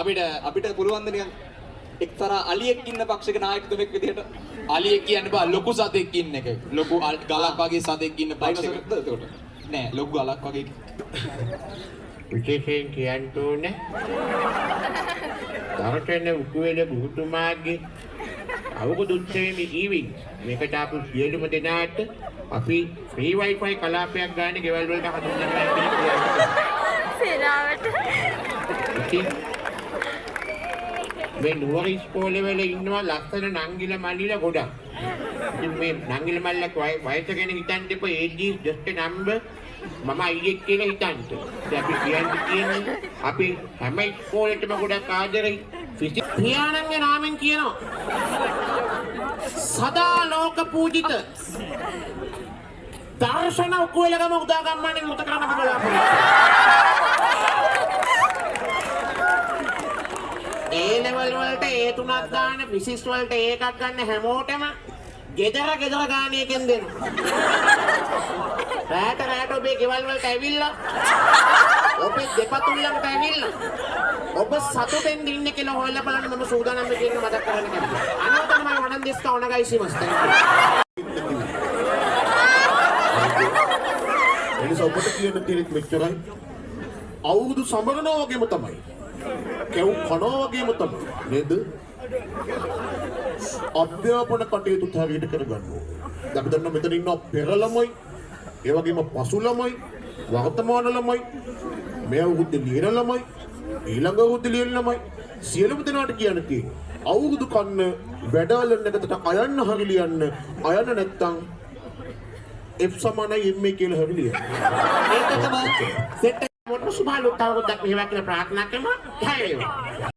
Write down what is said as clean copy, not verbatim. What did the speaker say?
අපිට පුළුවන් ද නිකන් එක්තරා අලියෙක් ඉන්න පක්ෂික නායකතුමෙක් විදිහට අලියෙක් කියන්න බෑ ලොකු සතෙක් ඉන්න එක. ලොකු ගලක් වගේ සතෙක් ඉන්න පක්ෂික. එතකොට නෑ ලොකු ගලක් වගේ විශේෂයෙන් කියන්න ඕනේ. තරටෙන උකුවේල බුදුතුමාගේ අවුරුදු උත්සවයේ ඊවිං මේකට ආපු සියලුම දෙනාට අපි ෆ්‍රී වයිෆයි කලාපයක් ගන්න ගෙවල් වලට හඳුන්වනවා කියලා. සේනාවට. මේ නුවර ඉස්කෝලේ වල ඉන්නවා ලස්සන නංගිල මල්ලිලා ගොඩක්. ඉතින් මේ නංගිල මල්ලක් වයස ගැන හිතන්න එපා. age is just a number. මම අයියෙක් කියලා හිතන්න. ඉතින් අපි කියන්නේ අපි හැම ඉස්කෝලේටම ගොඩක් ආදරෙයි. පියාණන්ගේ නාමෙන් කියනවා. සදා ලෝක පූජිත දර්ශන උකුලගම උදාගම්මන්නේ මුත කරන්න බලාපොරොත්තු. ඒ ලෙවල් වලට ඒ තුනක් දාන්න ෆිසික්ස් වලට ඒකක් ගන්න හැමෝටම ගෙදර ගාණයකින් දෙන්න. රාට ඔබේ ගෙවල් වලට ඇවිල්ලා ඔබේ දෙපතුල්ලන්ට ඇවිල්ලා ඔබ සතුටෙන් ඉන්න කියලා හොයලා බලන්න මම සූදානම් වෙන්න මතක් කරන්න කැමතියි. අනවතම වණන් දෙස්ක ඔනගයි සිමස්. එනිස ඔබට කියන තියෙන්නේ මෙච්චරයි. අවුරුදු සමරනවා වගේම තමයි. කෙව් කනවා වගේම තමයි. නේද? අධ්‍යාපන කටයුතු හරියට කරගන්න ඕනේ. අපි දන්නා මෙතන ඉන්න පෙර ළමයි, ඒ වගේම පසු ළමයි, වර්තමාන ළමයි, මේ අවුරුද්දේ ලියන ළමයි, ඊළඟ අවුරුද්දේ ලියන ළමයි සියලුම දෙනාට කියන්න තියෙන්නේ. අවුරුදු කන්න වැඩාලන එකකට අයන්න හරි ලියන්න, අයන්න නැත්තම් F සමානයි MA කියලා හරි ලියන්න. ඒක තමයි සෙට් එක මොන සුභාලුත් අවුරුද්දක් මෙහෙම කියලා ප්‍රාර්ථනා කරනවා.